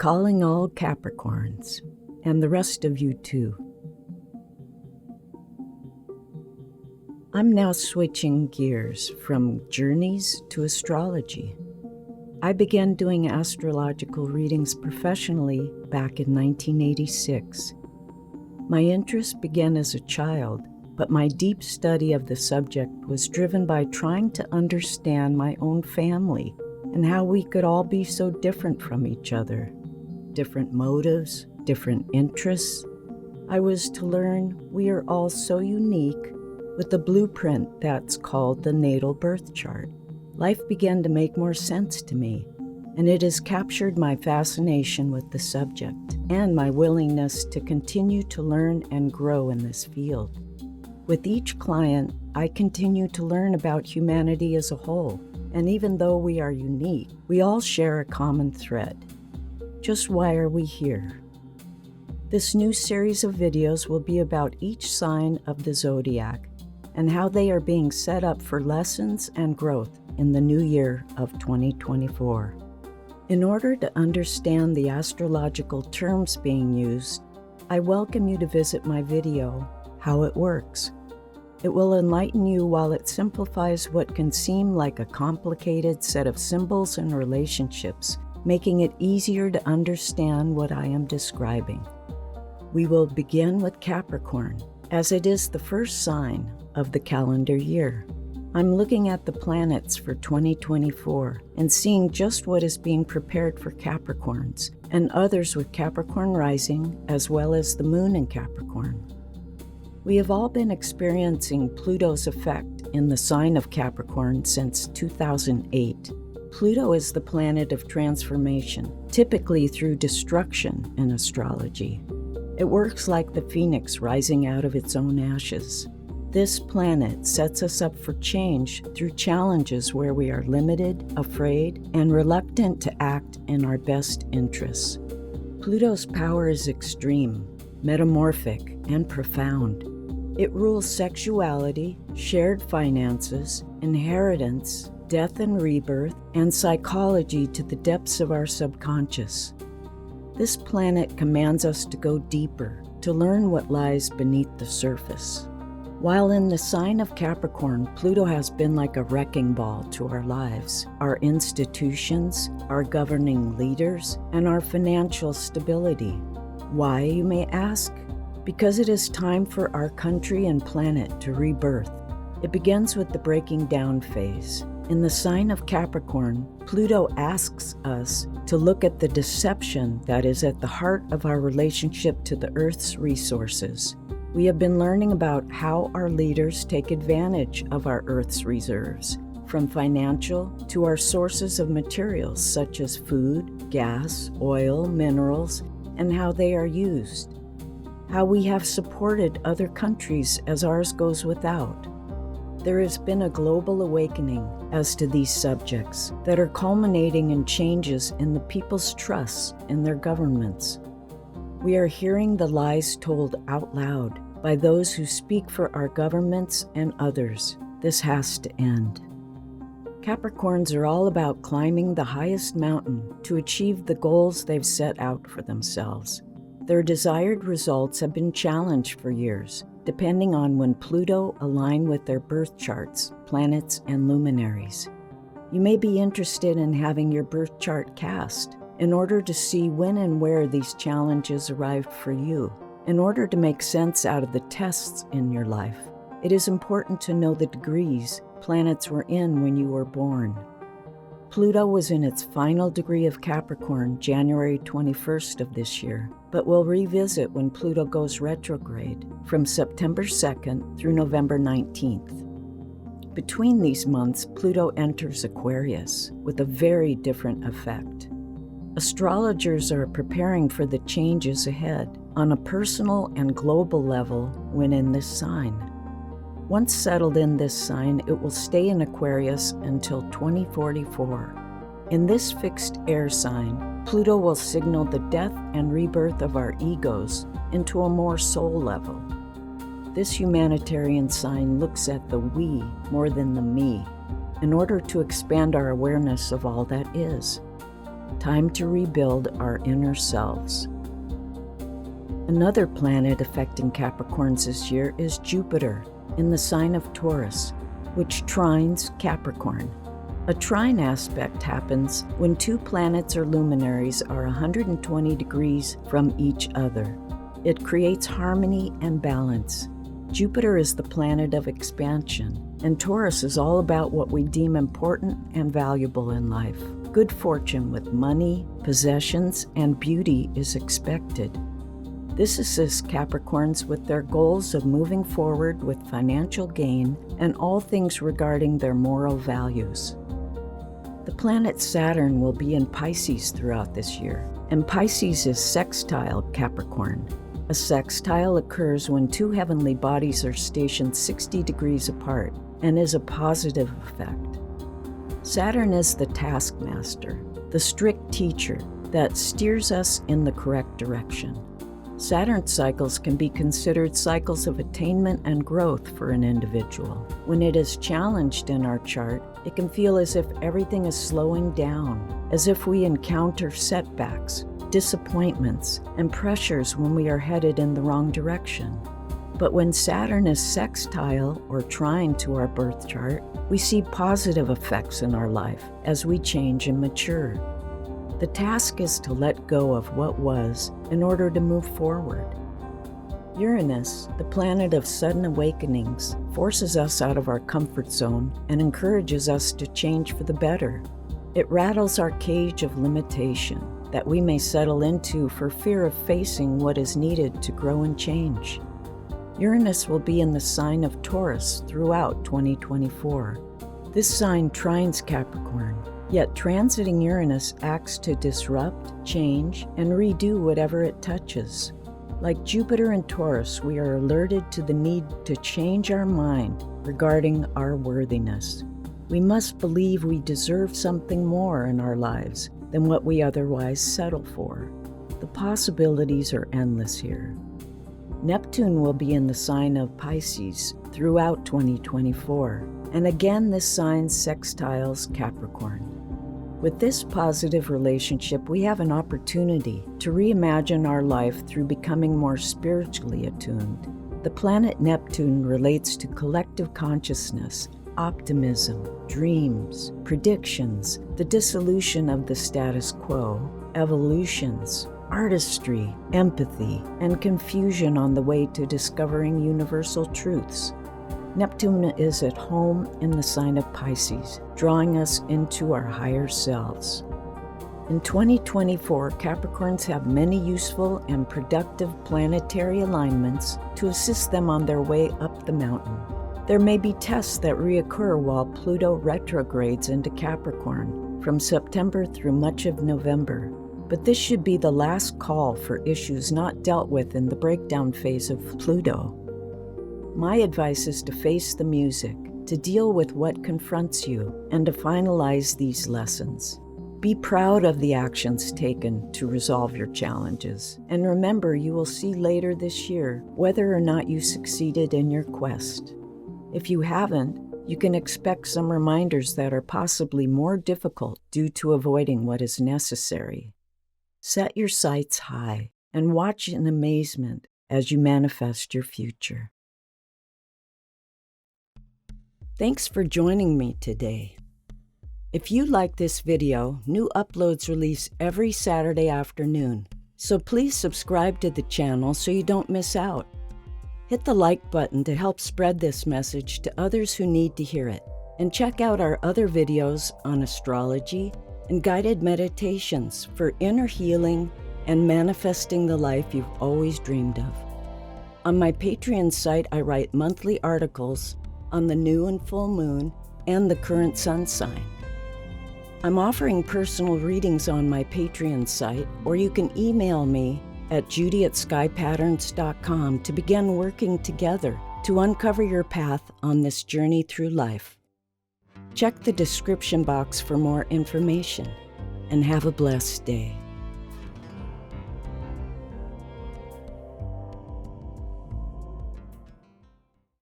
calling all Capricorns, and the rest of you too. I'm now switching gears from journeys to astrology. I began doing astrological readings professionally back in 1986. My interest began as a child, but my deep study of the subject was driven by trying to understand my own family and how we could all be so different from each other. Different motives, different interests. I was to learn we are all so unique with the blueprint that's called the natal birth chart. Life began to make more sense to me, and it has captured my fascination with the subject and my willingness to continue to learn and grow in this field. With each client, I continue to learn about humanity as a whole, and even though we are unique, we all share a common thread. Just why are we here? This new series of videos will be about each sign of the zodiac and how they are being set up for lessons and growth in the new year of 2024. In order to understand the astrological terms being used, I welcome you to visit my video, How It Works. It will enlighten you while it simplifies what can seem like a complicated set of symbols and relationships, making it easier to understand what I am describing. We will begin with Capricorn, as it is the first sign of the calendar year. I'm looking at the planets for 2024 and seeing just what is being prepared for Capricorns and others with Capricorn rising, as well as the moon in Capricorn. We have all been experiencing Pluto's effect in the sign of Capricorn since 2008. Pluto is the planet of transformation, typically through destruction in astrology. It works like the phoenix rising out of its own ashes. This planet sets us up for change through challenges where we are limited, afraid, and reluctant to act in our best interests. Pluto's power is extreme, metamorphic, and profound. It rules sexuality, shared finances, inheritance, death and rebirth, and psychology to the depths of our subconscious. This planet commands us to go deeper, to learn what lies beneath the surface. While in the sign of Capricorn, Pluto has been like a wrecking ball to our lives, our institutions, our governing leaders, and our financial stability. Why, you may ask? Because it is time for our country and planet to rebirth. It begins with the breaking down phase. In the sign of Capricorn, Pluto asks us to look at the deception that is at the heart of our relationship to the Earth's resources. We have been learning about how our leaders take advantage of our Earth's reserves, from financial to our sources of materials such as food, gas, oil, minerals, and how they are used. How we have supported other countries as ours goes without. There has been a global awakening as to these subjects that are culminating in changes in the people's trust in their governments. We are hearing the lies told out loud by those who speak for our governments and others. This has to end. Capricorns are all about climbing the highest mountain to achieve the goals they've set out for themselves. Their desired results have been challenged for years, depending on when Pluto aligned with their birth charts, planets, and luminaries. You may be interested in having your birth chart cast in order to see when and where these challenges arrived for you. In order to make sense out of the tests in your life, it is important to know the degrees planets were in when you were born. Pluto was in its final degree of Capricorn January 21st of this year, but will revisit when Pluto goes retrograde from September 2nd through November 19th. Between these months, Pluto enters Aquarius with a very different effect. Astrologers are preparing for the changes ahead on a personal and global level when in this sign. Once settled in this sign, it will stay in Aquarius until 2044. In this fixed air sign, Pluto will signal the death and rebirth of our egos into a more soul level. This humanitarian sign looks at the we more than the me, in order to expand our awareness of all that is. Time to rebuild our inner selves. Another planet affecting Capricorns this year is Jupiter in the sign of Taurus, which trines Capricorn. A trine aspect happens when two planets or luminaries are 120 degrees from each other. It creates harmony and balance. Jupiter is the planet of expansion, and Taurus is all about what we deem important and valuable in life. Good fortune with money, possessions, and beauty is expected. This assists Capricorns with their goals of moving forward with financial gain and all things regarding their moral values. The planet Saturn will be in Pisces throughout this year, and Pisces is sextile Capricorn. A sextile occurs when two heavenly bodies are stationed 60 degrees apart and is a positive effect. Saturn is the taskmaster, the strict teacher that steers us in the correct direction. Saturn cycles can be considered cycles of attainment and growth for an individual. When it is challenged in our chart, it can feel as if everything is slowing down, as if we encounter setbacks, disappointments, and pressures when we are headed in the wrong direction. But when Saturn is sextile or trine to our birth chart, we see positive effects in our life as we change and mature. The task is to let go of what was in order to move forward. Uranus, the planet of sudden awakenings, forces us out of our comfort zone and encourages us to change for the better. It rattles our cage of limitation that we may settle into for fear of facing what is needed to grow and change. Uranus will be in the sign of Taurus throughout 2024. This sign trines Capricorn, yet transiting Uranus acts to disrupt, change, and redo whatever it touches. Like Jupiter and Taurus, we are alerted to the need to change our mind regarding our worthiness. We must believe we deserve something more in our lives than what we otherwise settle for. The possibilities are endless here. Neptune will be in the sign of Pisces throughout 2024, and again this sign sextiles Capricorn. With this positive relationship, we have an opportunity to reimagine our life through becoming more spiritually attuned. The planet Neptune relates to collective consciousness, optimism, dreams, predictions, the dissolution of the status quo, evolutions, artistry, empathy, and confusion on the way to discovering universal truths. Neptune is at home in the sign of Pisces, drawing us into our higher selves. In 2024, Capricorns have many useful and productive planetary alignments to assist them on their way up the mountain. There may be tests that reoccur while Pluto retrogrades into Capricorn from September through much of November, but this should be the last call for issues not dealt with in the breakdown phase of Pluto. My advice is to face the music, to deal with what confronts you, and to finalize these lessons. Be proud of the actions taken to resolve your challenges, and remember you will see later this year whether or not you succeeded in your quest. If you haven't, you can expect some reminders that are possibly more difficult due to avoiding what is necessary. Set your sights high and watch in amazement as you manifest your future. Thanks for joining me today. If you like this video, new uploads release every Saturday afternoon, so please subscribe to the channel so you don't miss out. Hit the like button to help spread this message to others who need to hear it, and check out our other videos on astrology and guided meditations for inner healing and manifesting the life you've always dreamed of. On my Patreon site, I write monthly articles on the new and full moon and the current sun sign. I'm offering personal readings on my Patreon site, or you can email me at judy@skypatterns.com to begin working together to uncover your path on this journey through life. Check the description box for more information, and have a blessed day.